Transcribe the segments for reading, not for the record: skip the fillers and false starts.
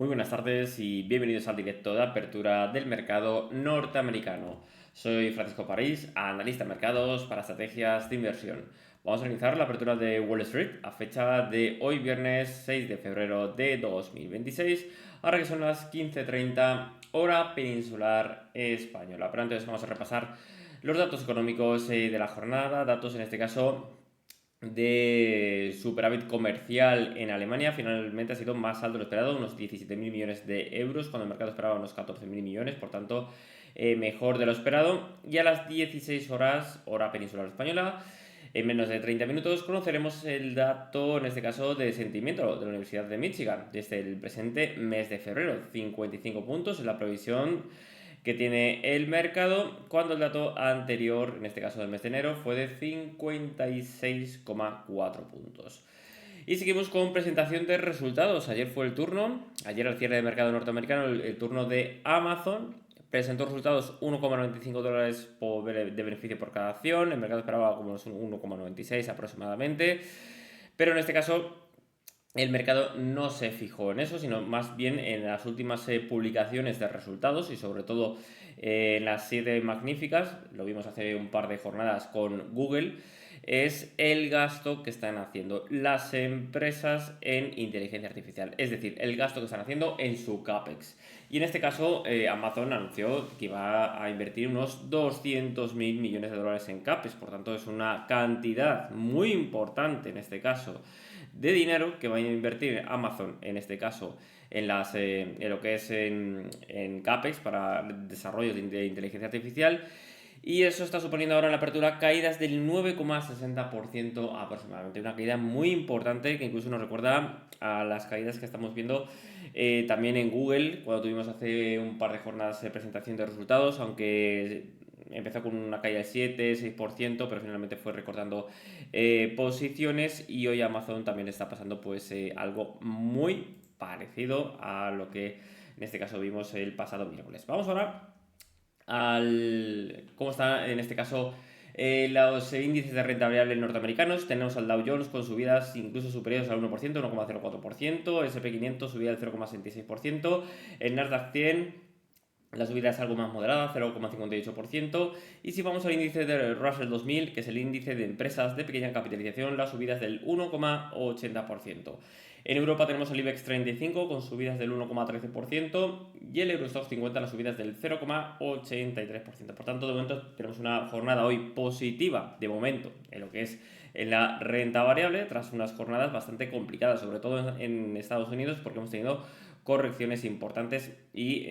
Muy buenas tardes y bienvenidos al directo de apertura del mercado norteamericano. Soy Francisco París, analista de mercados para estrategias de inversión. Vamos a iniciar la apertura de Wall Street a fecha de hoy viernes 6 de febrero de 2026, ahora que son las 15:30 hora peninsular española. Pero antes vamos a repasar los datos económicos de la jornada, datos en este caso de superávit comercial en Alemania. Finalmente ha sido más alto de lo esperado, unos 17.000 millones de euros, cuando el mercado esperaba unos 14.000 millones, por tanto, mejor de lo esperado. Y a las 16 horas, hora peninsular española, en menos de 30 minutos, conoceremos el dato, en este caso, de sentimiento de la Universidad de Michigan, desde el presente mes de febrero. 55 puntos en la previsión que tiene el mercado, cuando el dato anterior, en este caso del mes de enero, fue de 56,4 puntos. Y seguimos con presentación de resultados. Ayer fue el turno, ayer al cierre de mercado norteamericano, el turno de Amazon. Presentó resultados 1,95 dólares de beneficio por cada acción. El mercado esperaba como unos 1,96 aproximadamente. Pero en este caso el mercado no se fijó en eso, sino más bien en las últimas publicaciones de resultados y sobre todo en las 7 magníficas, lo vimos hace un par de jornadas con Google, es el gasto que están haciendo las empresas en inteligencia artificial, es decir, el gasto que están haciendo en su CAPEX. Y en este caso, Amazon anunció que iba a invertir unos 200.000 millones de dólares en CAPEX, por tanto es una cantidad muy importante en este caso de dinero que va a invertir Amazon, en este caso, en lo que es en CAPEX para desarrollos de inteligencia artificial. Y eso está suponiendo ahora en la apertura caídas del 9,60% aproximadamente. Una caída muy importante que incluso nos recuerda a las caídas que estamos viendo también en Google, cuando tuvimos hace un par de jornadas de presentación de resultados, aunque empezó con una caída de 7-6%, pero finalmente fue recortando posiciones, y hoy Amazon también está pasando pues algo muy parecido a lo que en este caso vimos el pasado miércoles. Vamos ahora al cómo está en este caso los índices de renta variable norteamericanos. Tenemos al Dow Jones con subidas incluso superiores al 1%, 1,04%, el S&P 500 subida del 0,66%, el Nasdaq 100 la subida es algo más moderada, 0,58%. Y si vamos al índice de Russell 2000, que es el índice de empresas de pequeña capitalización, la subida es del 1,80%. En Europa tenemos el IBEX 35 con subidas del 1,13% y el Eurostoxx 50 las subidas del 0,83%. Por tanto, de momento tenemos una jornada hoy positiva, de momento, en lo que es en la renta variable, tras unas jornadas bastante complicadas, sobre todo en Estados Unidos, porque hemos tenido correcciones importantes y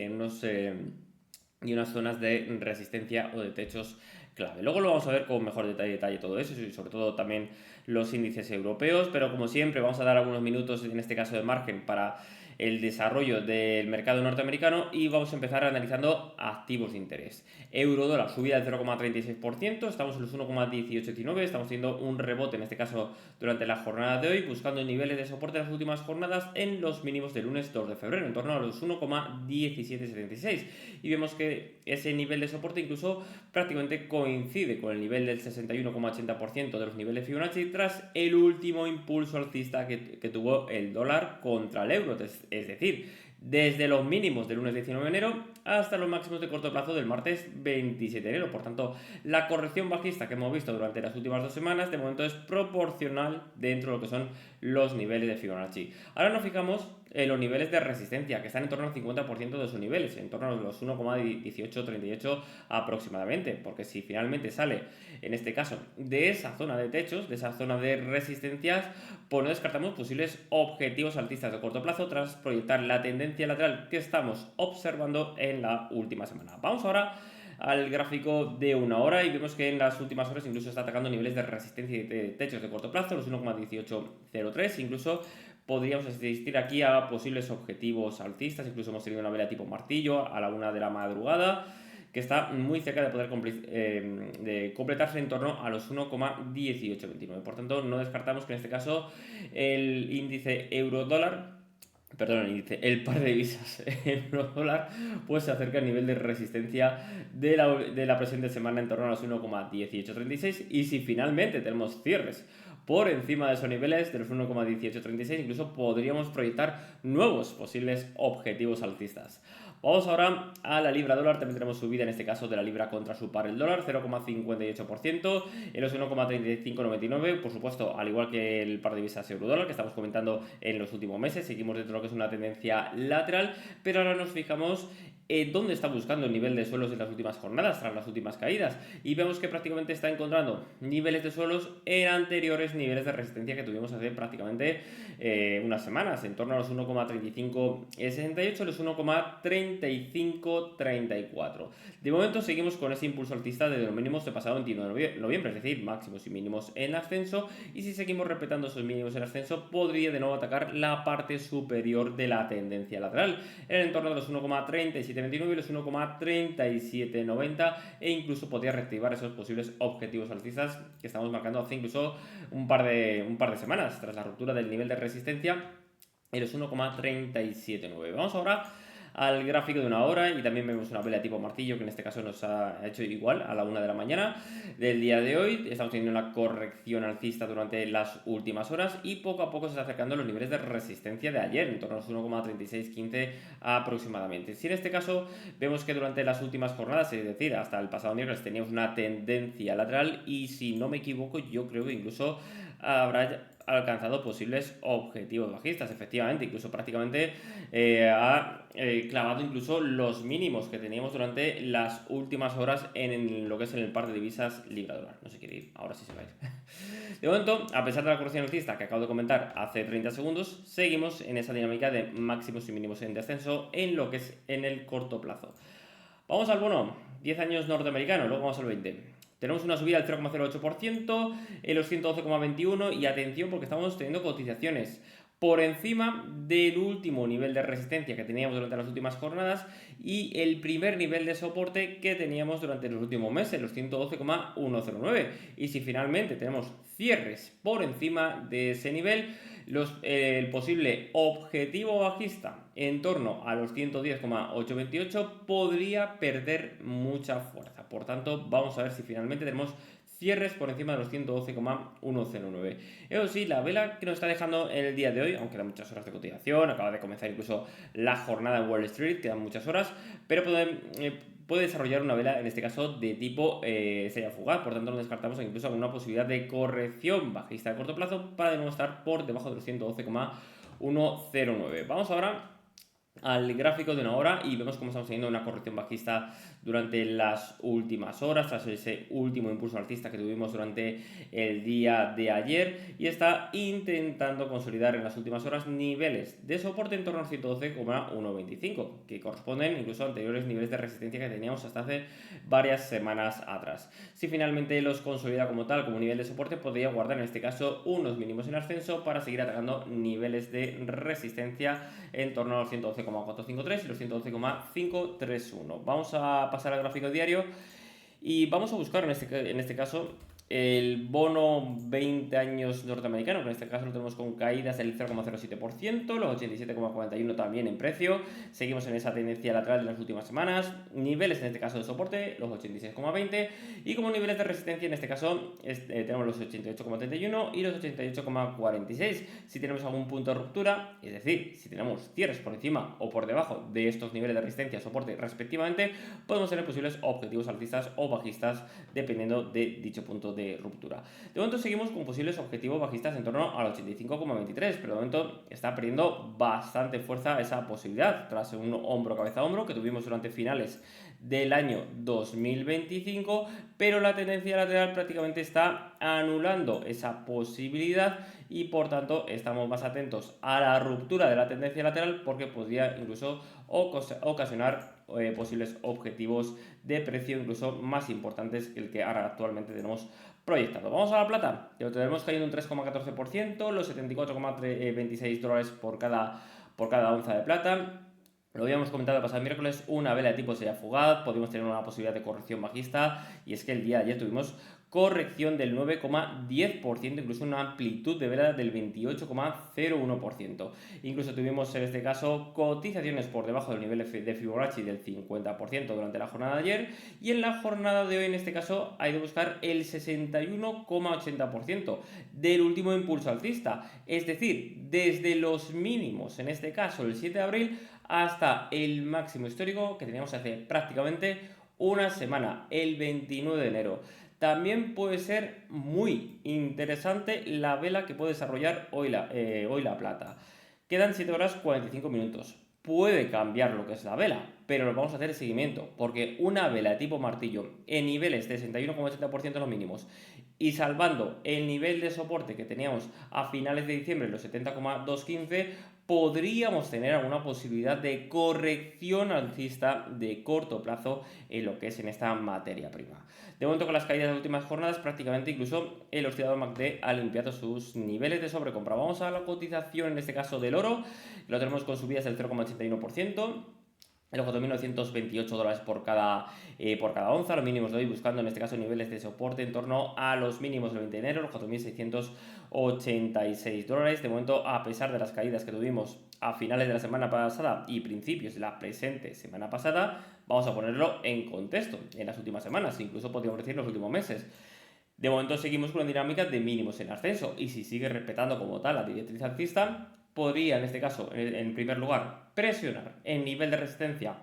unas zonas de resistencia o de techos clave. Luego lo vamos a ver con mejor detalle todo eso y sobre todo también los índices europeos, pero como siempre vamos a dar algunos minutos, en este caso de margen, para el desarrollo del mercado norteamericano, y vamos a empezar analizando activos de interés. Euro dólar subida del 0,36%, estamos en los 1,1819, estamos teniendo un rebote en este caso durante la jornada de hoy, buscando niveles de soporte de las últimas jornadas en los mínimos del lunes 2 de febrero, en torno a los 1,1776, y vemos que ese nivel de soporte incluso prácticamente coincide con el nivel del 61,80% de los niveles Fibonacci tras el último impulso alcista que tuvo el dólar contra el euro, es decir, desde los mínimos del lunes 19 de enero hasta los máximos de corto plazo del martes 27 de enero. Por tanto, la corrección bajista que hemos visto durante las últimas 2 semanas de momento es proporcional dentro de lo que son los niveles de Fibonacci. Ahora nos fijamos en los niveles de resistencia, que están en torno al 50% de sus niveles, en torno a los 1,1838 aproximadamente, porque si finalmente sale, en este caso, de esa zona de techos, de esa zona de resistencias, pues no descartamos posibles objetivos alcistas de corto plazo tras proyectar la tendencia lateral que estamos observando en la última semana. Vamos ahora al gráfico de una hora y vemos que en las últimas horas incluso está atacando niveles de resistencia y de techos de corto plazo, los 1,1803, incluso podríamos asistir aquí a posibles objetivos alcistas, incluso hemos tenido una vela tipo martillo a la 1 de la madrugada, que está muy cerca de poder de completarse en torno a los 1,1829. Por tanto, no descartamos que en este caso el índice euro-dólar, perdón, el par de divisas euro-dólar, pues se acerca al nivel de resistencia de la presente semana en torno a los 1,1836, y si finalmente tenemos cierres por encima de esos niveles de los 1,1836, incluso podríamos proyectar nuevos posibles objetivos alcistas. Vamos ahora a la libra dólar, también tenemos subida en este caso de la libra contra su par el dólar, 0,58%, en los 1,3599, por supuesto, al igual que el par de divisas euro dólar que estamos comentando en los últimos meses, seguimos dentro de lo que es una tendencia lateral, pero ahora nos fijamos dónde está buscando el nivel de suelos en las últimas jornadas, tras las últimas caídas, y vemos que prácticamente está encontrando niveles de suelos en anteriores niveles de resistencia que tuvimos hace prácticamente unas semanas, en torno a los 1,3568, los 1,3534. De momento seguimos con ese impulso alcista desde los mínimos de pasado 21 de noviembre, es decir, máximos y mínimos en ascenso, y si seguimos respetando esos mínimos en ascenso, podría de nuevo atacar la parte superior de la tendencia lateral, en el entorno de los 1,3729 y los 1,3790, e incluso podría reactivar esos posibles objetivos alcistas que estamos marcando hace incluso un par de semanas, tras la ruptura del nivel de resistencia en los 1,379. Vamos ahora al gráfico de una hora y también vemos una vela tipo martillo que en este caso nos ha hecho igual a la 1 de la mañana del día de hoy. Estamos teniendo una corrección alcista durante las últimas horas y poco a poco se está acercando a los niveles de resistencia de ayer, en torno a los 1,3615 aproximadamente. Si en este caso vemos que durante las últimas jornadas, es decir, hasta el pasado miércoles, teníamos una tendencia lateral y si no me equivoco, yo creo que incluso habrá alcanzado posibles objetivos bajistas, efectivamente, incluso prácticamente ha clavado incluso los mínimos que teníamos durante las últimas horas en lo que es en el par de divisas libra dólar. No se quiere ir, ahora sí se va a ir. De momento, a pesar de la corrección alcista que acabo de comentar hace 30 segundos, seguimos en esa dinámica de máximos y mínimos en descenso en lo que es en el corto plazo. Vamos al bono 10 años norteamericano, luego vamos al 20. Tenemos una subida del 0,08% en los 112,21 y atención porque estamos teniendo cotizaciones por encima del último nivel de resistencia que teníamos durante las últimas jornadas y el primer nivel de soporte que teníamos durante los últimos meses, los 112,109. Y si finalmente tenemos cierres por encima de ese nivel, el posible objetivo bajista en torno a los 110,828 podría perder mucha fuerza. Por tanto, vamos a ver si finalmente tenemos cierres por encima de los 112,109. Eso sí, la vela que nos está dejando en el día de hoy, aunque quedan muchas horas de cotización, acaba de comenzar incluso la jornada en Wall Street, quedan muchas horas, pero puede desarrollar una vela, en este caso, de tipo estrella fugaz. Por tanto, no descartamos incluso alguna posibilidad de corrección bajista de corto plazo para de nuevo estar por debajo de los 112,109. Vamos ahora al gráfico de una hora y vemos cómo estamos teniendo una corrección bajista durante las últimas horas, tras ese último impulso alcista que tuvimos durante el día de ayer, y está intentando consolidar en las últimas horas niveles de soporte en torno a 112,125, que corresponden incluso a anteriores niveles de resistencia que teníamos hasta hace varias semanas atrás. Si finalmente los consolida como tal, como nivel de soporte, podría guardar en este caso unos mínimos en ascenso para seguir atacando niveles de resistencia en torno a los 112,453 y los 112,531. Vamos a pasar al gráfico diario y vamos a buscar en este caso el bono 20 años norteamericano, que en este caso lo tenemos con caídas del 0,07%, los 87,41 también en precio. Seguimos en esa tendencia lateral de las últimas semanas. Niveles en este caso de soporte, los 86,20, y como niveles de resistencia en este caso tenemos los 88,31 y los 88,46. Si tenemos algún punto de ruptura, es decir, si tenemos cierres por encima o por debajo de estos niveles de resistencia, soporte respectivamente, podemos tener posibles objetivos alcistas o bajistas dependiendo de dicho punto de ruptura. De momento seguimos con posibles objetivos bajistas en torno al 85,23, pero de momento está perdiendo bastante fuerza esa posibilidad tras un hombro cabeza hombro que tuvimos durante finales del año 2025, pero la tendencia lateral prácticamente está anulando esa posibilidad y por tanto estamos más atentos a la ruptura de la tendencia lateral porque podría incluso ocasionar posibles objetivos de precio incluso más importantes que el que ahora actualmente tenemos proyectado. Vamos a la plata, lo tenemos cayendo un 3,14%, los $74,26 por cada onza de plata. Lo habíamos comentado el pasado miércoles, una vela de tipo sería fugaz, podemos tener una posibilidad de corrección bajista, y es que el día de ayer tuvimos corrección del 9,10%, incluso una amplitud de vela del 28,01%. Incluso tuvimos en este caso cotizaciones por debajo del nivel de Fibonacci del 50% durante la jornada de ayer, y en la jornada de hoy en este caso hay de buscar el 61,80% del último impulso alcista, es decir, desde los mínimos, en este caso el 7 de abril, hasta el máximo histórico que teníamos hace prácticamente una semana, el 29 de enero. También puede ser muy interesante la vela que puede desarrollar hoy la plata. Quedan 7 horas 45 minutos. Puede cambiar lo que es la vela, pero lo vamos a hacer seguimiento, porque una vela de tipo martillo en niveles de 61,80% los mínimos y salvando el nivel de soporte que teníamos a finales de diciembre, los 70,215, podríamos tener alguna posibilidad de corrección alcista de corto plazo en lo que es en esta materia prima. De momento, con las caídas de las últimas jornadas, prácticamente incluso el oscilador MACD ha limpiado sus niveles de sobrecompra. Vamos a la cotización, en este caso del oro, lo tenemos con subidas del 0,81%. En los 4.928 dólares por cada onza, los mínimos de hoy buscando en este caso niveles de soporte en torno a los mínimos del 20 de enero, los 4.686 dólares. De momento, a pesar de las caídas que tuvimos a finales de la semana pasada y principios de la presente semana pasada, vamos a ponerlo en contexto en las últimas semanas, incluso podríamos decir los últimos meses. De momento seguimos con una dinámica de mínimos en ascenso, y si sigue respetando como tal la directriz alcista, podría en este caso, en primer lugar, presionar el nivel de resistencia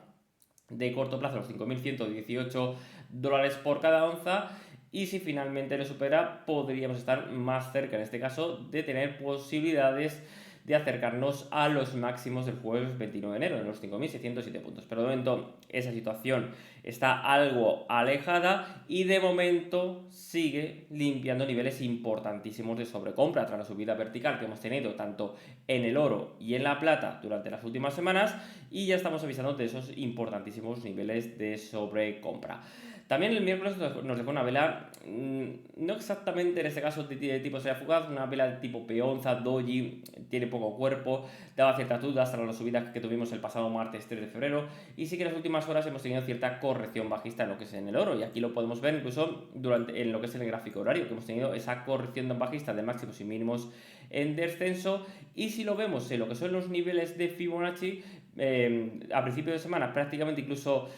de corto plazo, los 5.118 dólares por cada onza, y si finalmente lo supera, podríamos estar más cerca en este caso de tener posibilidades de acercarnos a los máximos del jueves 29 de enero, en los 5.607 puntos. Pero de momento esa situación está algo alejada y de momento sigue limpiando niveles importantísimos de sobrecompra tras la subida vertical que hemos tenido tanto en el oro y en la plata durante las últimas semanas, y ya estamos avisando de esos importantísimos niveles de sobrecompra. También el miércoles nos dejó una vela, no exactamente en este caso de tipo sería fugaz, una vela de tipo peonza, doji, tiene poco cuerpo, daba cierta duda hasta las subidas que tuvimos el pasado martes 3 de febrero, y sí que en las últimas horas hemos tenido cierta corrección bajista en lo que es en el oro, y aquí lo podemos ver incluso en lo que es el gráfico horario, que hemos tenido esa corrección bajista de máximos y mínimos en descenso, y si lo vemos en lo que son los niveles de Fibonacci, a principio de semana prácticamente incluso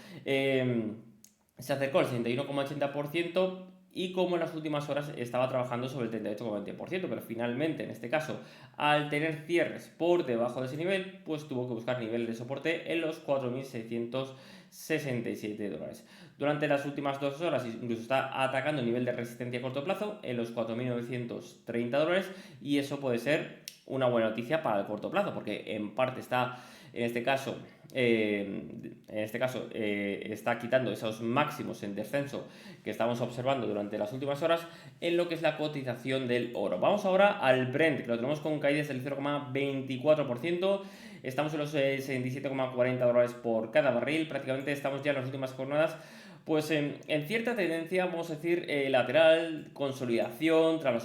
se acercó al 61,80%, y como en las últimas horas estaba trabajando sobre el 38,20%, pero finalmente en este caso, al tener cierres por debajo de ese nivel, pues tuvo que buscar niveles de soporte en los 4.667 dólares. Durante las últimas 2 horas incluso está atacando el nivel de resistencia a corto plazo en los 4.930 dólares, y eso puede ser una buena noticia para el corto plazo, porque en parte está en este caso está quitando esos máximos en descenso que estamos observando durante las últimas horas en lo que es la cotización del oro. Vamos ahora al Brent, que lo tenemos con caídas del 0,24%. Estamos en los 67,40 dólares por cada barril. Prácticamente estamos ya en las últimas jornadas pues en cierta tendencia, vamos a decir, lateral, consolidación tras las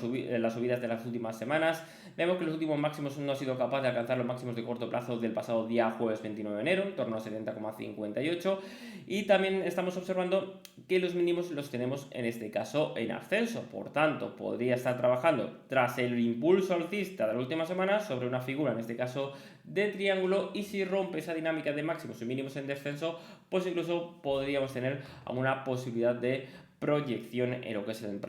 subidas de las últimas semanas. Vemos que los últimos máximos no han sido capaces de alcanzar los máximos de corto plazo del pasado día jueves 29 de enero, en torno a 70,58, y también estamos observando que los mínimos los tenemos en este caso en ascenso. Por tanto, podría estar trabajando tras el impulso alcista de la última semana sobre una figura, en este caso de triángulo, y si rompe esa dinámica de máximos y mínimos en descenso, pues incluso podríamos tener alguna posibilidad de proyección en lo que es en el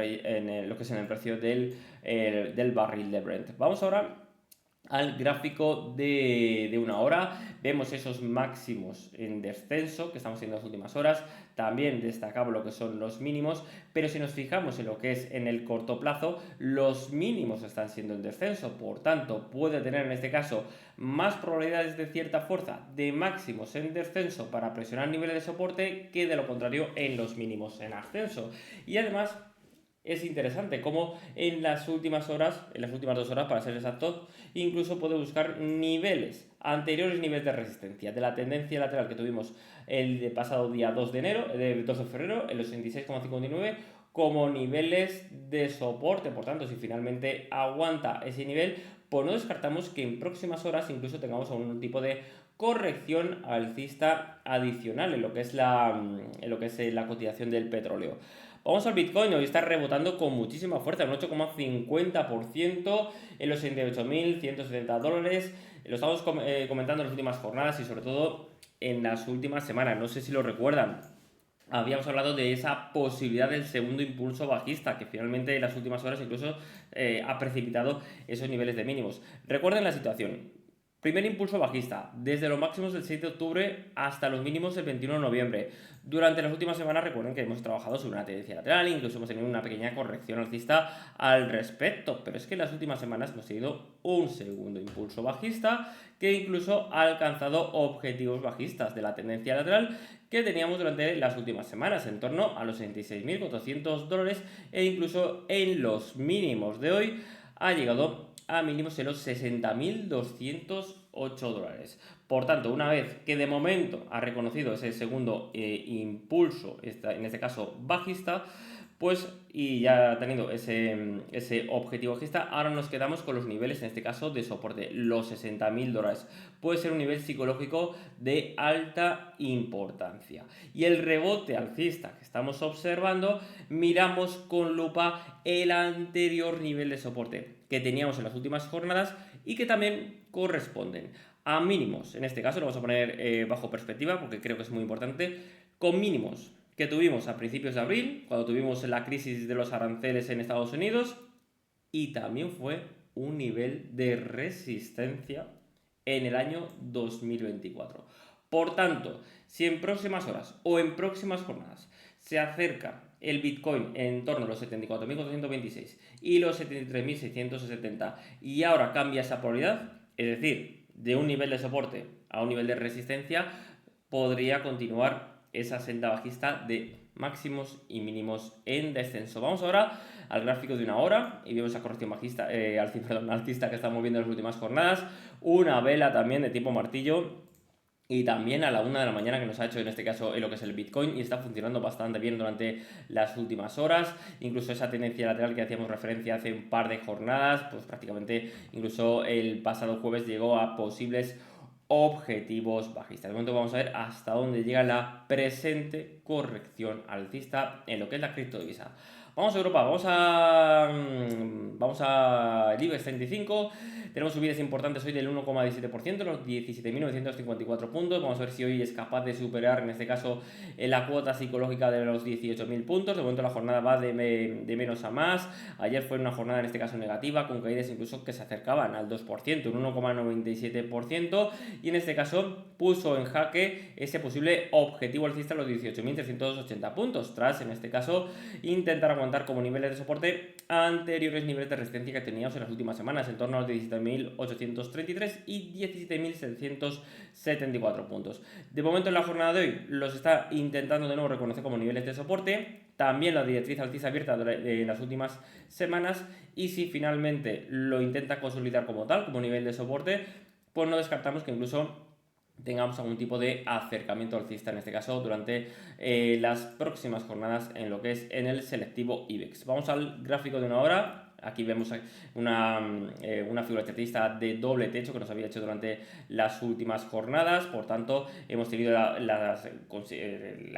precio del barril de Brent. Vamos ahora al gráfico de una hora. Vemos esos máximos en descenso que estamos viendo en las últimas horas. También destacamos lo que son los mínimos, pero si nos fijamos en lo que es en el corto plazo, los mínimos están siendo en descenso. Por tanto, puede tener en este caso más probabilidades de cierta fuerza de máximos en descenso para presionar niveles de soporte que de lo contrario en los mínimos en ascenso. Y además es interesante cómo en las últimas 2 horas para ser exactos, incluso puede buscar niveles anteriores, niveles de resistencia de la tendencia lateral que tuvimos el pasado día 2 de enero, el 2 de febrero, en los 66,59, como niveles de soporte. Por tanto, si finalmente aguanta ese nivel, pues no descartamos que en próximas horas incluso tengamos algún tipo de corrección alcista adicional en lo que es la cotización del petróleo. Vamos al Bitcoin, hoy está rebotando con muchísima fuerza, un 8,50% en los 68.170 dólares. Lo estamos comentando en las últimas jornadas y sobre todo en las últimas semanas. No sé si lo recuerdan. Habíamos hablado de esa posibilidad del segundo impulso bajista, que finalmente en las últimas horas incluso ha precipitado esos niveles de mínimos. Recuerden la situación. Primer impulso bajista, desde los máximos del 6 de octubre hasta los mínimos del 21 de noviembre. Durante las últimas semanas recuerden que hemos trabajado sobre una tendencia lateral, incluso hemos tenido una pequeña corrección alcista al respecto, pero es que en las últimas semanas hemos tenido un segundo impulso bajista que incluso ha alcanzado objetivos bajistas de la tendencia lateral que teníamos durante las últimas semanas, en torno a los 66.400 dólares e incluso en los mínimos de hoy ha llegado a mínimos en los 60.208 dólares. Por tanto, una vez que de momento ha reconocido ese segundo impulso, en este caso bajista, pues y ya teniendo ese objetivo bajista, ahora nos quedamos con los niveles, en este caso, de soporte, los 60.000 dólares. Puede ser un nivel psicológico de alta importancia. Y el rebote alcista que estamos observando, miramos con lupa el anterior nivel de soporte que teníamos en las últimas jornadas y que también corresponden a mínimos. En este caso lo vamos a poner bajo perspectiva porque creo que es muy importante, con mínimos que tuvimos a principios de abril, cuando tuvimos la crisis de los aranceles en Estados Unidos, y también fue un nivel de resistencia en el año 2024. Por tanto, si en próximas horas o en próximas jornadas se acerca el Bitcoin en torno a los 74.426 y los 73.670 y ahora cambia esa polaridad, es decir, de un nivel de soporte a un nivel de resistencia, podría continuar esa senda bajista de máximos y mínimos en descenso. Vamos ahora al gráfico de una hora y vemos esa corrección bajista, alcista que estamos viendo en las últimas jornadas, una vela también de tipo martillo y también a la 1 de la mañana que nos ha hecho en este caso en lo que es el Bitcoin y está funcionando bastante bien durante las últimas horas, incluso esa tendencia lateral que hacíamos referencia hace un par de jornadas, pues prácticamente incluso el pasado jueves llegó a posibles objetivos bajistas. De momento vamos a ver hasta dónde llega la presente corrección alcista en lo que es la criptodivisa. Vamos a Europa, vamos a el IBEX 35, tenemos subidas importantes hoy del 1,17%, los 17.954 puntos, vamos a ver si hoy es capaz de superar en este caso la cuota psicológica de los 18.000 puntos, de momento la jornada va de menos a más, ayer fue una jornada en este caso negativa, con caídas incluso que se acercaban al 2%, un 1,97%, y en este caso puso en jaque ese posible objetivo alcista a los 18.380 puntos, tras en este caso intentar aguantar como niveles de soporte anteriores niveles de resistencia que teníamos en las últimas semanas, en torno a los 17.833 y 17.674 puntos. De momento en la jornada de hoy los está intentando de nuevo reconocer como niveles de soporte, también la directriz alcista abierta de las últimas semanas, y si finalmente lo intenta consolidar como tal, como nivel de soporte, pues no descartamos que incluso tengamos algún tipo de acercamiento alcista, en este caso durante las próximas jornadas en lo que es en el selectivo IBEX. Vamos al gráfico de una hora. Aquí vemos una figura chartista de doble techo que nos había hecho durante las últimas jornadas, por tanto hemos tenido la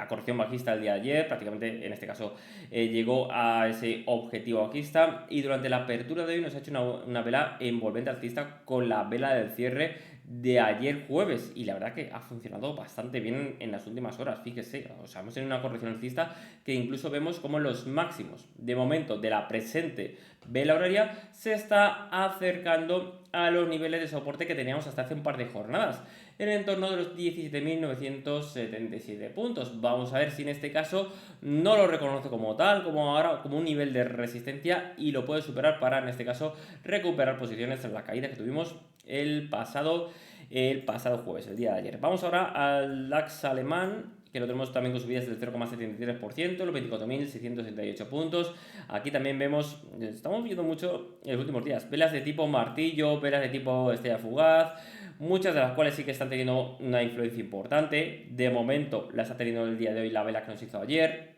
corrección bajista el día de ayer, prácticamente en este caso llegó a ese objetivo bajista, y durante la apertura de hoy nos ha hecho una vela envolvente alcista con la vela del cierre de ayer jueves, y la verdad que ha funcionado bastante bien en las últimas horas, fíjese, o sea, hemos tenido una corrección alcista que incluso vemos como los máximos de momento de la presente vela horaria se está acercando a los niveles de soporte que teníamos hasta hace un par de jornadas, en el entorno de los 17.977 puntos. Vamos a ver si en este caso no lo reconoce como tal, como ahora, como un nivel de resistencia, y lo puede superar para, en este caso, recuperar posiciones en la caída que tuvimos el pasado jueves, el día de ayer. Vamos ahora al DAX alemán, que lo tenemos también con subidas del 0,73%, los 24.668 puntos. Aquí también vemos, estamos viendo mucho en los últimos días, velas de tipo martillo, velas de tipo estrella fugaz, muchas de las cuales sí que están teniendo una influencia importante. De momento las ha tenido el día de hoy la vela que nos hizo ayer.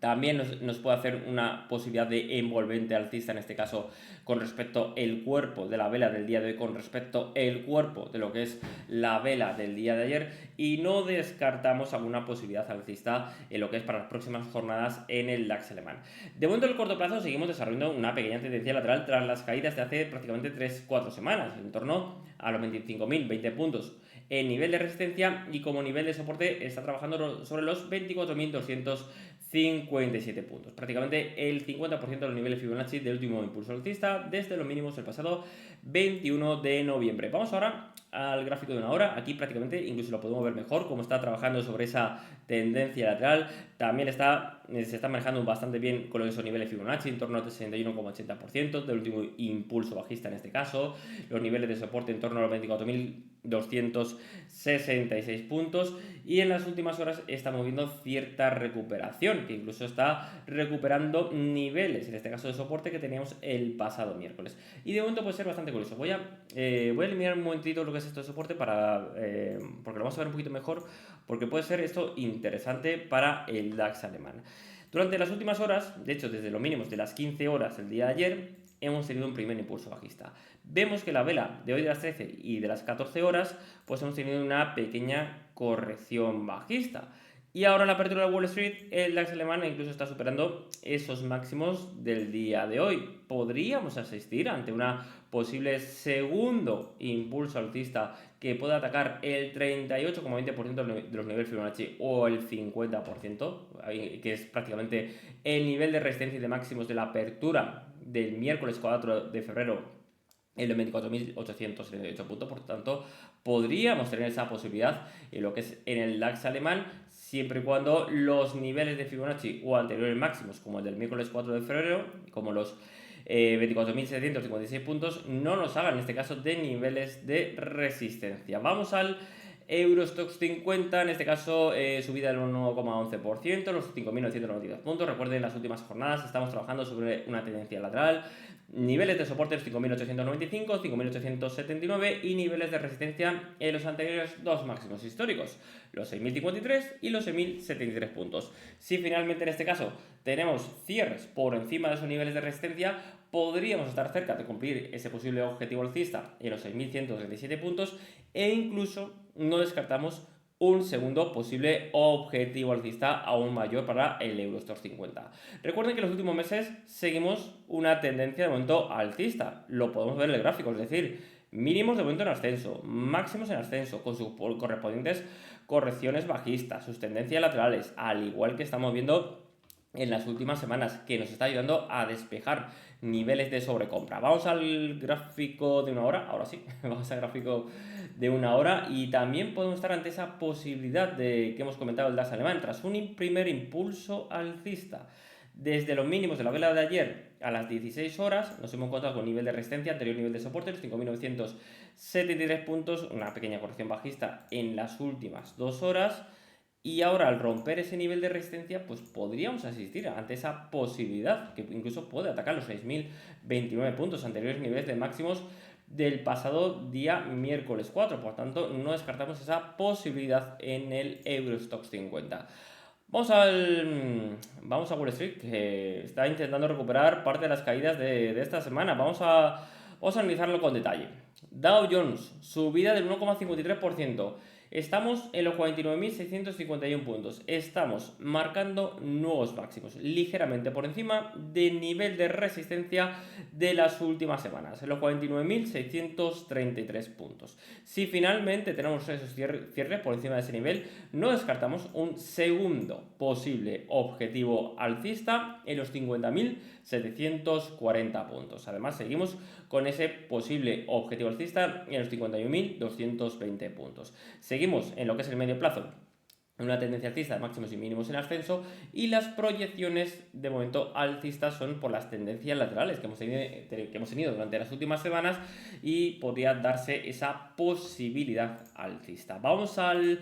También nos puede hacer una posibilidad de envolvente alcista, en este caso con respecto al cuerpo de la vela del día de hoy, con respecto al cuerpo de lo que es la vela del día de ayer, y no descartamos alguna posibilidad alcista en lo que es para las próximas jornadas en el DAX alemán. De momento, en el corto plazo seguimos desarrollando una pequeña tendencia lateral tras las caídas de hace prácticamente 3-4 semanas, en torno a los 25.000, 20 puntos en nivel de resistencia, y como nivel de soporte está trabajando sobre los 24.257 puntos, prácticamente el 50% de los niveles Fibonacci del último impulso alcista desde los mínimos el pasado 21 de noviembre. Vamos ahora al gráfico de una hora. Aquí prácticamente incluso lo podemos ver mejor, como está trabajando sobre esa tendencia lateral. También se está manejando bastante bien con esos niveles Fibonacci, en torno al 61,80% del último impulso bajista en este caso. Los niveles de soporte en torno a los 24.266 puntos, y en las últimas horas estamos viendo cierta recuperación, que incluso está recuperando niveles, en este caso de soporte, que teníamos el pasado miércoles. Y de momento puede ser bastante curioso. Voy a eliminar un momentito lo que es esto de soporte porque lo vamos a ver un poquito mejor, porque puede ser esto interesante para el DAX alemán. Durante las últimas horas, de hecho desde los mínimos de las 15 horas el día de ayer, hemos tenido un primer impulso bajista. Vemos que la vela de hoy de las 13 y de las 14 horas, pues hemos tenido una pequeña corrección bajista. Y ahora en la apertura de Wall Street, el DAX alemán incluso está superando esos máximos del día de hoy. Podríamos asistir ante una posible segundo impulso alcista que pueda atacar el 38,20% de los niveles Fibonacci o el 50%, que es prácticamente el nivel de resistencia y de máximos de la apertura del miércoles 4 de febrero en los 24.878 puntos. Por tanto, podríamos tener esa posibilidad en lo que es en el DAX alemán, siempre y cuando los niveles de Fibonacci o anteriores máximos, como el del miércoles 4 de febrero, como los 24.756 puntos, no nos hagan en este caso de niveles de resistencia. Vamos al Eurostoxx 50, en este caso subida del 1,11%, los 5.992 puntos. Recuerden, en las últimas jornadas estamos trabajando sobre una tendencia lateral. Niveles de soporte 5.895, 5.879 y niveles de resistencia en los anteriores dos máximos históricos, los 6.053 y los 6.073 puntos. Si finalmente en este caso tenemos cierres por encima de esos niveles de resistencia, podríamos estar cerca de cumplir ese posible objetivo alcista en los 6.137 puntos, e incluso no descartamos un segundo posible objetivo alcista aún mayor para el Eurostoxx 50. Recuerden que en los últimos meses seguimos una tendencia de momento alcista, lo podemos ver en el gráfico, es decir, mínimos de momento en ascenso, máximos en ascenso, con sus correspondientes correcciones bajistas, sus tendencias laterales, al igual que estamos viendo en las últimas semanas, que nos está ayudando a despejar niveles de sobrecompra. Vamos al gráfico de una hora, ahora sí, vamos al gráfico de una hora, y también podemos estar ante esa posibilidad que hemos comentado el DAX alemán, tras un primer impulso alcista. Desde los mínimos de la vela de ayer a las 16 horas nos hemos encontrado con nivel de resistencia, anterior nivel de soporte, los 5.973 puntos, una pequeña corrección bajista en las últimas 2 horas. Y ahora, al romper ese nivel de resistencia, pues podríamos asistir ante esa posibilidad, que incluso puede atacar los 6.029 puntos, anteriores niveles de máximos del pasado día miércoles 4. Por tanto, no descartamos esa posibilidad en el Eurostoxx 50. Vamos a Wall Street, que está intentando recuperar parte de las caídas de esta semana. Vamos a analizarlo con detalle. Dow Jones, subida del 1,53%. Estamos en los 49.651 puntos. Estamos marcando nuevos máximos, ligeramente por encima del nivel de resistencia de las últimas semanas, en los 49.633 puntos. Si finalmente tenemos esos cierres por encima de ese nivel, no descartamos un segundo posible objetivo alcista en los 50.740 puntos. Además, seguimos con ese posible objetivo alcista en los 51.220 puntos. Seguimos en lo que es el medio plazo, una tendencia alcista de máximos y mínimos en ascenso, y las proyecciones de momento alcistas son por las tendencias laterales que hemos tenido durante las últimas semanas, y podría darse esa posibilidad alcista. Vamos al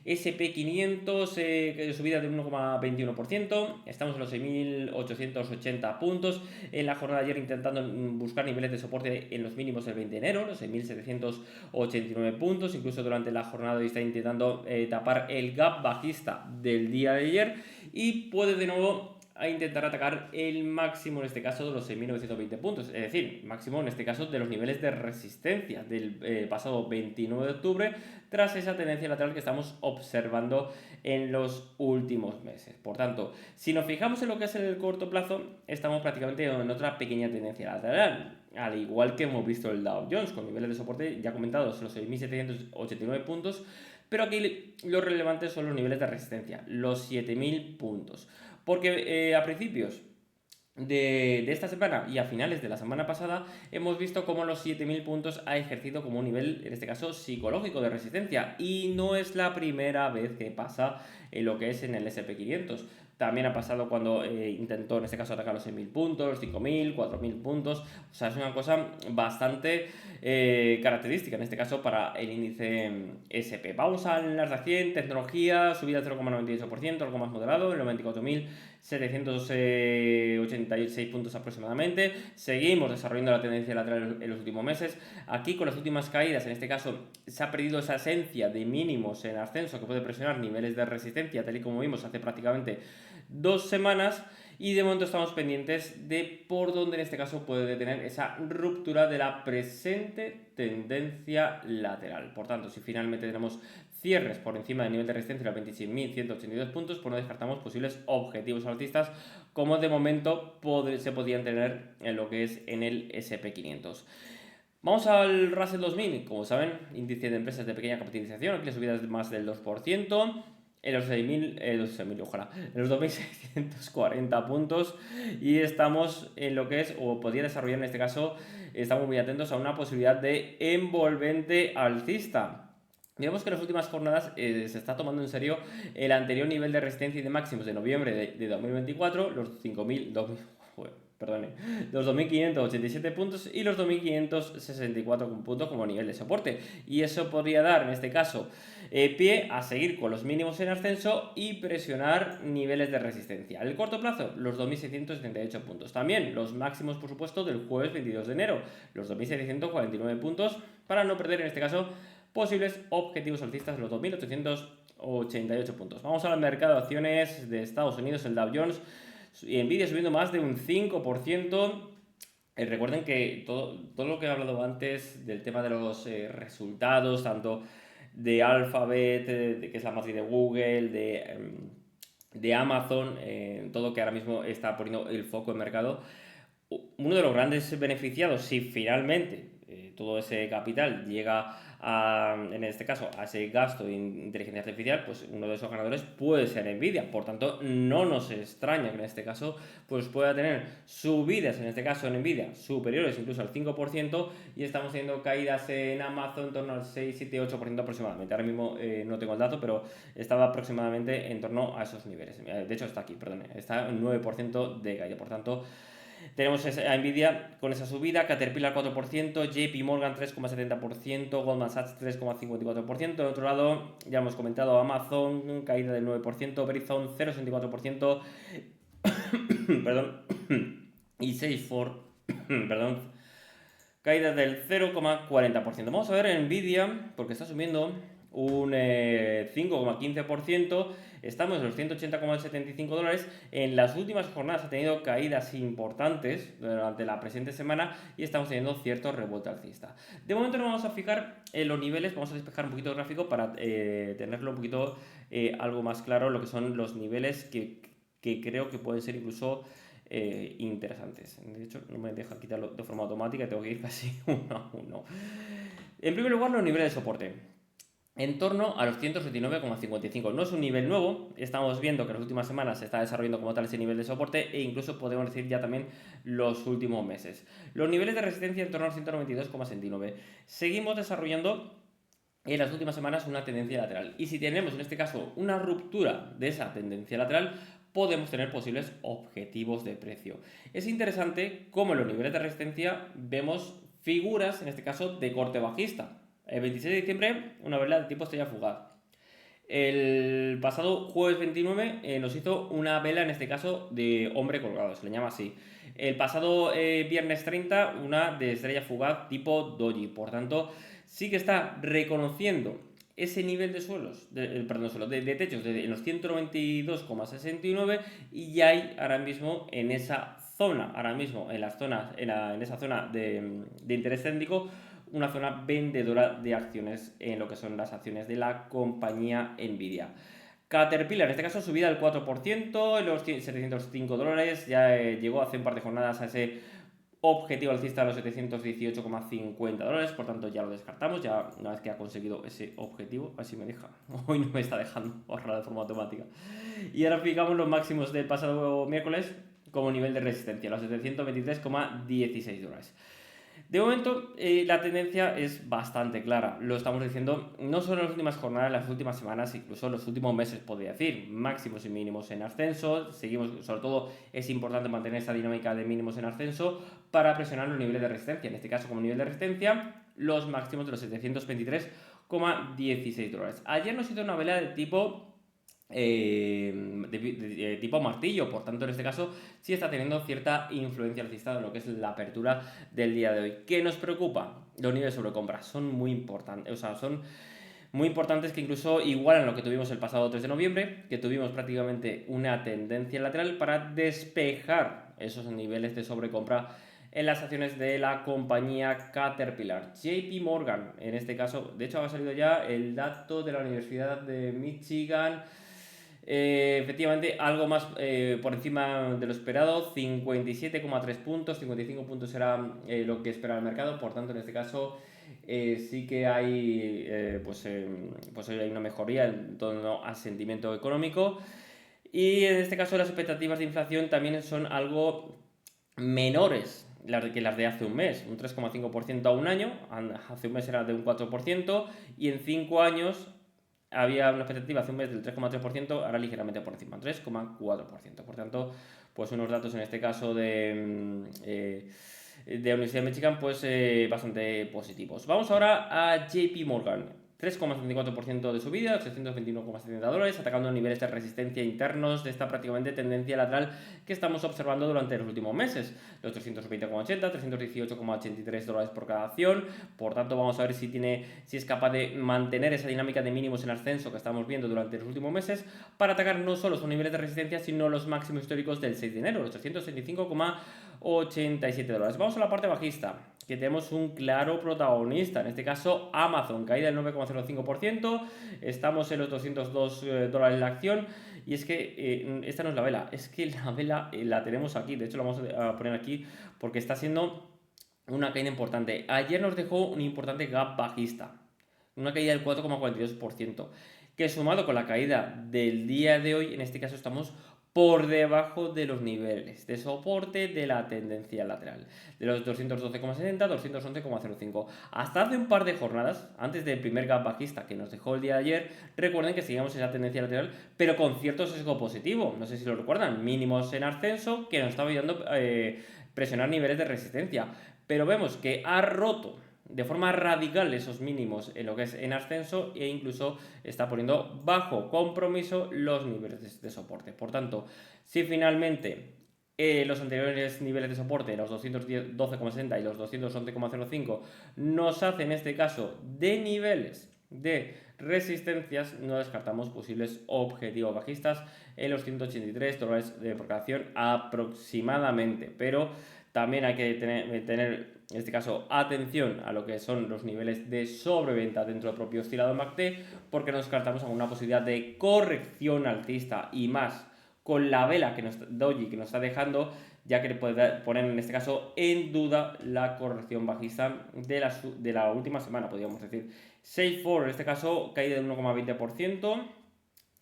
SP500, subida de 1,21%, estamos en los 6.880 puntos. En la jornada de ayer intentando buscar niveles de soporte en los mínimos del 20 de enero, los 6.789 puntos, incluso durante la jornada de hoy está intentando tapar el gap bajista del día de ayer, y puede de nuevo a intentar atacar el máximo, en este caso, de los 6.920 puntos, es decir, máximo, en este caso, de los niveles de resistencia del pasado 29 de octubre, tras esa tendencia lateral que estamos observando en los últimos meses. Por tanto, si nos fijamos en lo que es el corto plazo, estamos prácticamente en otra pequeña tendencia lateral, al igual que hemos visto el Dow Jones, con niveles de soporte ya comentados, los 6.789 puntos, pero aquí lo relevante son los niveles de resistencia, los 7.000 puntos. Porque a principios de esta semana y a finales de la semana pasada hemos visto cómo los 7.000 puntos ha ejercido como un nivel, en este caso, psicológico de resistencia. Y no es la primera vez que pasa en lo que es en el S&P 500. También ha pasado cuando intentó, en este caso, atacar los 6.000 puntos, los 5.000, 4.000 puntos. O sea, es una cosa bastante característica, en este caso, para el índice S&P. Vamos a las de 100, tecnología, subida del 0,98%, algo más moderado, en los 24.786 puntos aproximadamente. Seguimos desarrollando la tendencia lateral en los últimos meses. Aquí, con las últimas caídas, en este caso, se ha perdido esa esencia de mínimos en ascenso que puede presionar niveles de resistencia, tal y como vimos hace prácticamente 2 semanas, y de momento estamos pendientes de por dónde en este caso puede detener esa ruptura de la presente tendencia lateral. Por tanto, si finalmente tenemos cierres por encima del nivel de resistencia de los 26.182 puntos, pues no descartamos posibles objetivos alcistas como de momento se podían tener en lo que es en el S&P 500. Vamos al Russell 2000, como saben, índice de empresas de pequeña capitalización, aquí la subida es más del 2%, en los 6.000, ojalá, en los 2.640 puntos, y estamos en lo que es, o podría desarrollar en este caso, estamos muy atentos a una posibilidad de envolvente alcista. Vemos que en las últimas jornadas se está tomando en serio el anterior nivel de resistencia y de máximos de noviembre de 2024, los 5.000, los 2.587 puntos y los 2.564 puntos como nivel de soporte. Y eso podría dar, en este caso, pie a seguir con los mínimos en ascenso y presionar niveles de resistencia. En el corto plazo, los 2.678 puntos. También los máximos, por supuesto, del jueves 22 de enero, los 2.749 puntos, para no perder, en este caso, posibles objetivos alcistas de los 2.888 puntos. Vamos al mercado de acciones de Estados Unidos, el Dow Jones, y Nvidia subiendo más de un 5%. Recuerden que todo lo que he hablado antes del tema de los resultados, tanto de Alphabet, que es la matriz de Google, de Amazon, todo que ahora mismo está poniendo el foco en mercado, uno de los grandes beneficiados, si finalmente todo ese capital llega en este caso, a ese gasto en inteligencia artificial, pues uno de esos ganadores puede ser Nvidia. Por tanto, no nos extraña que en este caso pues pueda tener subidas, en este caso en Nvidia, superiores incluso al 5%, y estamos teniendo caídas en Amazon en torno al 6, 7, 8% aproximadamente. Ahora mismo no tengo el dato, pero estaba aproximadamente en torno a esos niveles. De hecho, está aquí, perdón, está en 9% de caída. Por tanto, tenemos a Nvidia con esa subida, Caterpillar 4%, JP Morgan 3,70%, Goldman Sachs 3,54%. De otro lado, ya hemos comentado Amazon, caída del 9%, Verizon 0,64%, perdón, y Salesforce, perdón, caída del 0,40%. Vamos a ver Nvidia, porque está subiendo un 5,15%, estamos en los 180,75 dólares. En las últimas jornadas ha tenido caídas importantes durante la presente semana y estamos teniendo cierto rebote alcista. De momento nos vamos a fijar en los niveles, vamos a despejar un poquito el gráfico para tenerlo un poquito algo más claro, lo que son los niveles que creo que pueden ser incluso interesantes. De hecho, no me deja quitarlo de forma automática, tengo que ir casi uno a uno. En primer lugar, los niveles de soporte. En torno a los 169,55. No es un nivel nuevo, estamos viendo que en las últimas semanas se está desarrollando como tal ese nivel de soporte e incluso podemos decir ya también los últimos meses. Los niveles de resistencia en torno a los 192,69. Seguimos desarrollando en las últimas semanas una tendencia lateral. Y si tenemos en este caso una ruptura de esa tendencia lateral, podemos tener posibles objetivos de precio. Es interesante cómo en los niveles de resistencia vemos figuras, en este caso, de corte bajista. El 26 de diciembre, una vela de tipo estrella fugaz. El pasado jueves 29 nos hizo una vela, en este caso, de hombre colgado, se le llama así. El pasado viernes 30, una de estrella fugaz tipo doji. Por tanto, sí que está reconociendo ese nivel de suelos, de techos en los 192,69 y ya hay ahora mismo en esa zona, ahora mismo en las zonas, en esa zona de interés técnico, una zona vendedora de acciones en lo que son las acciones de la compañía Nvidia. Caterpillar, en este caso, subida del 4%, en los 705 dólares, ya llegó hace un par de jornadas a ese objetivo alcista de los 718,50 dólares, por tanto ya lo descartamos, ya una vez que ha conseguido ese objetivo, así me deja, hoy no me está dejando ahorrar de forma automática. Y ahora fijamos los máximos del pasado miércoles como nivel de resistencia, los 723,16 dólares. De momento, la tendencia es bastante clara. Lo estamos diciendo no solo en las últimas jornadas, en las últimas semanas, incluso en los últimos meses, podría decir. Máximos y mínimos en ascenso. Seguimos, sobre todo, es importante mantener esa dinámica de mínimos en ascenso para presionar los niveles de resistencia. En este caso, como nivel de resistencia, los máximos de los 723,16 dólares. Ayer nos hizo una vela de tipo tipo martillo, por tanto en este caso sí está teniendo cierta influencia alcista en lo que es la apertura del día de hoy. ¿Qué nos preocupa? Los niveles de sobrecompra son muy importantes, o sea, son muy importantes, que incluso igualan lo que tuvimos el pasado 3 de noviembre, que tuvimos prácticamente una tendencia lateral para despejar esos niveles de sobrecompra en las acciones de la compañía Caterpillar. JP Morgan, en este caso, de hecho ha salido ya el dato de la Universidad de Michigan. Efectivamente, algo más por encima de lo esperado, 57,3 puntos, 55 puntos era lo que espera el mercado, por tanto en este caso sí que hay, pues hay una mejoría en torno al sentimiento económico, y en este caso las expectativas de inflación también son algo menores que las de hace un mes, un 3,5% a un año, hace un mes era de un 4%, y en 5 años había una expectativa hace un mes del 3,3%, ahora ligeramente por encima, 3,4%. Por tanto, pues unos datos en este caso de la Universidad de Michigan, pues bastante positivos. Vamos ahora a JP Morgan. 3,74% de subida, 821,70 dólares, atacando niveles de resistencia internos de esta prácticamente tendencia lateral que estamos observando durante los últimos meses. Los 320,80, 318,83 dólares por cada acción. Por tanto, vamos a ver si es capaz de mantener esa dinámica de mínimos en ascenso que estamos viendo durante los últimos meses para atacar no solo sus niveles de resistencia, sino los máximos históricos del 6 de enero, los 375,87 dólares. Vamos a la parte bajista, que tenemos un claro protagonista, en este caso Amazon, caída del 9,05%, estamos en los 202 dólares la acción, y es que esta no es la vela, es que la vela la tenemos aquí, de hecho la vamos a poner aquí porque está siendo una caída importante. Ayer nos dejó un importante gap bajista, una caída del 4,42%, que sumado con la caída del día de hoy, en este caso estamos por debajo de los niveles de soporte de la tendencia lateral, de los 212,60, 211,05. Hasta hace un par de jornadas, antes del primer gap bajista que nos dejó el día de ayer, recuerden que seguíamos esa tendencia lateral, pero con cierto sesgo positivo. No sé si lo recuerdan, mínimos en ascenso que nos estaba ayudando a presionar niveles de resistencia. Pero vemos que ha roto de forma radical esos mínimos en lo que es en ascenso, e incluso está poniendo bajo compromiso los niveles de soporte. Por tanto, si finalmente los anteriores niveles de soporte, los 212,60 y los 211,05, nos hacen en este caso de niveles de resistencias, no descartamos posibles objetivos bajistas en los 183 dólares por cada acción aproximadamente, pero también hay que tener en este caso atención a lo que son los niveles de sobreventa dentro del propio oscilador MACD, porque nos descartamos alguna posibilidad de corrección alcista, y más con la vela que Doji que nos está dejando, ya que puede poner en este caso en duda la corrección bajista de la última semana, podríamos decir. Safe for, en este caso, caída del 1,20%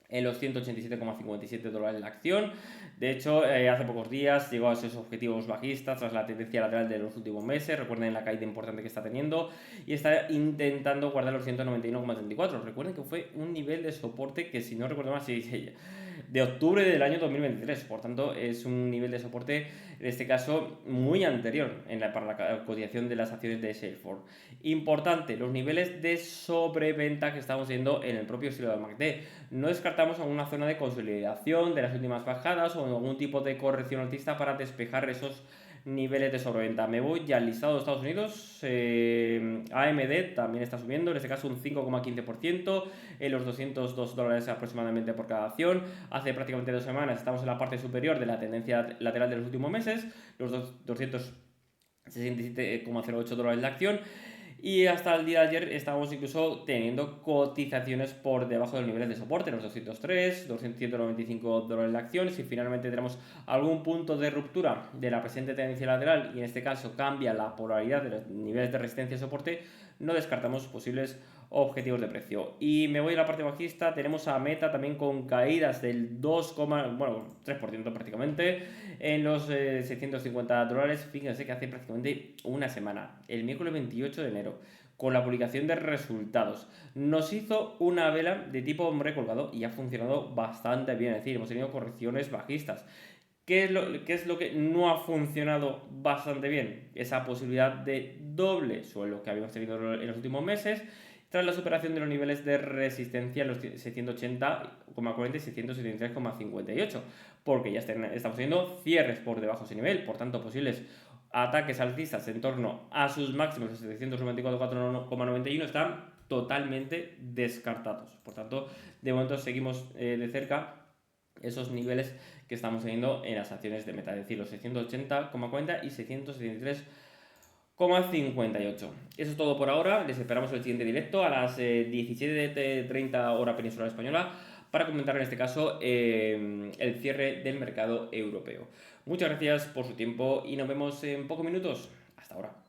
en los 187,57 dólares la acción. De hecho, hace pocos días llegó a esos objetivos bajistas tras la tendencia lateral de los últimos meses. Recuerden la caída importante que está teniendo y está intentando guardar los 191,34. Recuerden que fue un nivel de soporte que, si no recuerdo mal, de octubre del año 2023. Por tanto, es un nivel de soporte, en este caso, muy anterior para la cotización de las acciones de Salesforce. Importante, los niveles de sobreventa que estamos viendo en el propio oscilador MACD. No descartamos alguna zona de consolidación de las últimas bajadas o algún tipo de corrección alcista para despejar esos niveles de sobreventa. Me voy ya al listado de Estados Unidos. AMD también está subiendo, en este caso un 5,15%, en los $202 aproximadamente por cada acción. Hace prácticamente 2 semanas estamos en la parte superior de la tendencia lateral de los últimos meses, los 267,08 la acción. Y hasta el día de ayer estábamos incluso teniendo cotizaciones por debajo de los niveles de soporte, los 203, $195 la acción. Si finalmente tenemos algún punto de ruptura de la presente tendencia lateral y en este caso cambia la polaridad de los niveles de resistencia y soporte, no descartamos posibles objetivos de precio. Y me voy a la parte bajista, tenemos a Meta también con caídas del 3% prácticamente en los $650. Fíjense que hace prácticamente una semana, el miércoles 28 de enero, con la publicación de resultados, nos hizo una vela de tipo hombre colgado y ha funcionado bastante bien, es decir, hemos tenido correcciones bajistas. ¿Qué es lo que no ha funcionado bastante bien? Esa posibilidad de doble suelo que habíamos tenido en los últimos meses, tras la superación de los niveles de resistencia en los 680,40 y 673,58, porque ya estamos teniendo cierres por debajo de ese nivel, por tanto posibles ataques alcistas en torno a sus máximos de 794,91 están totalmente descartados. Por tanto, de momento seguimos de cerca esos niveles que estamos teniendo en las acciones de Meta, es decir, los 680,40 y 673,58. Eso es todo por ahora. Les esperamos el siguiente directo a las 17:30 hora peninsular española para comentar en este caso el cierre del mercado europeo. Muchas gracias por su tiempo y nos vemos en pocos minutos. Hasta ahora.